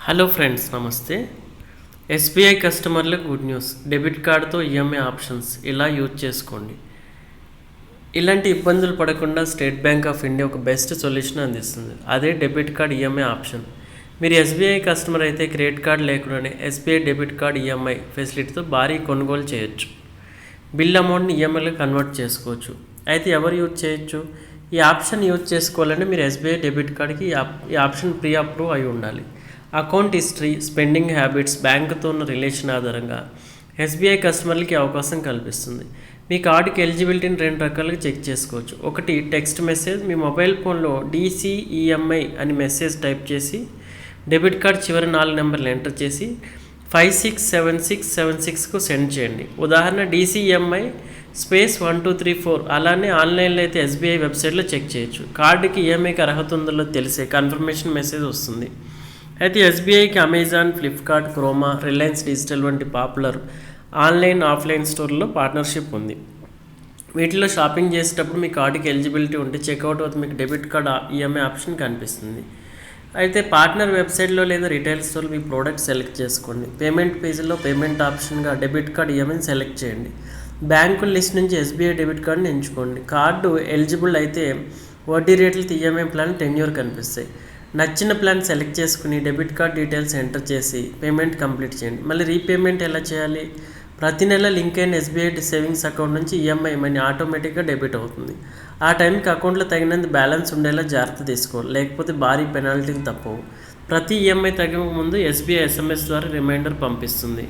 Hello friends, నమస్తే. SBI కస్టమర్లకు good news. Debit కార్డుతో ఈఎంఐ ఆప్షన్స్ ఇలా యూజ్ చేసుకోండి. ఇలాంటి ఇబ్బందులు పడకుండా స్టేట్ బ్యాంక్ ఆఫ్ ఇండియా ఒక బెస్ట్ సొల్యూషన్ అందిస్తుంది. అదే డెబిట్ కార్డ్ ఈఎంఐ ఆప్షన్. మీరు ఎస్బీఐ కస్టమర్ అయితే క్రెడిట్ కార్డ్ లేకుండానే ఎస్బీఐ డెబిట్ కార్డ్ ఈఎంఐ ఫెసిలిటీతో భారీ కొనుగోలు చేయొచ్చు. బిల్ అమౌంట్ని ఈఎంఐలో కన్వర్ట్ చేసుకోవచ్చు. అయితే ఎవరు యూజ్ చేయొచ్చు? ఈ ఆప్షన్ యూజ్ చేసుకోవాలంటే మీరు ఎస్బీఐ డెబిట్ కార్డ్కి ఈ ఆప్షన్ ప్రీ అప్రూవ్ అయి ఉండాలి. అకౌంట్ హిస్టరీ, స్పెండింగ్ హ్యాబిట్స్, బ్యాంకుతో ఉన్న రిలేషన్ ఆధారంగా ఎస్బీఐ కస్టమర్లకి అవకాశం కల్పిస్తుంది. మీ కార్డుకి ఎలిజిబిలిటీని 2 రకాలుగా చెక్ చేసుకోవచ్చు. ఒకటి, టెక్స్ట్ మెసేజ్. మీ మొబైల్ ఫోన్లో DCEMI అని మెసేజ్ టైప్ చేసి డెబిట్ కార్డ్ చివరి 4 నెంబర్లు ఎంటర్ చేసి 567676కు సెండ్ చేయండి. ఉదాహరణ DCEMI స్పేస్ 1234. అలానే ఆన్లైన్లో అయితే ఎస్బీఐ వెబ్సైట్లో చెక్ చేయొచ్చు. కార్డుకి ఈఎంఐకి అర్హత ఉందో తెలిసే కన్ఫర్మేషన్ మెసేజ్ వస్తుంది. అయితే ఎస్బీఐకి అమెజాన్, ఫ్లిప్కార్ట్, క్రోమా, రిలయన్స్ డిజిటల్ వంటి పాపులర్ ఆన్లైన్, ఆఫ్లైన్ స్టోర్లలో పార్ట్నర్షిప్ ఉంది. వీటిలో షాపింగ్ చేసేటప్పుడు మీ కార్డుకి ఎలిజిబిలిటీ ఉంటే చెక్అవుట్ అవుతుంది మీకు డెబిట్ కార్డ్ ఈఎంఐ ఆప్షన్ కనిపిస్తుంది. అయితే పార్ట్నర్ వెబ్సైట్లో లేదా రిటైల్ స్టోర్లో మీ ప్రోడక్ట్ సెలెక్ట్ చేసుకోండి. పేమెంట్ పేజీలో పేమెంట్ ఆప్షన్గా డెబిట్ కార్డ్ ఈఎంఐని సెలెక్ట్ చేయండి. బ్యాంకుల లిస్ట్ నుంచి ఎస్బీఐ డెబిట్ కార్డుని ఎంచుకోండి. కార్డు ఎలిజిబుల్ అయితే వడ్డీ రేట్లతో ఈఎంఐ ప్లాన్ టెన్యూర్ కనిపిస్తాయి. నచ్చిన ప్లాన్ సెలెక్ట్ చేసుకుని డెబిట్ కార్డ్ డీటెయిల్స్ ఎంటర్ చేసి పేమెంట్ కంప్లీట్ చేయండి. మళ్ళీ రీపేమెంట్ ఎలా చేయాలి? ప్రతి నెల లింక్ అయిన ఎస్బీఐ సేవింగ్స్ అకౌంట్ నుంచి ఈఎంఐ మనీ ఆటోమేటిక్గా డెబిట్ అవుతుంది. ఆ టైంకి అకౌంట్లో తగినంత బ్యాలెన్స్ ఉండేలా జాగ్రత్త తీసుకోవాలి, లేకపోతే భారీ పెనాల్టీలు తప్పవు. ప్రతి ఈఎంఐ తగ్గక ముందు ఎస్బీఐ SMS ద్వారా రిమైండర్ పంపిస్తుంది.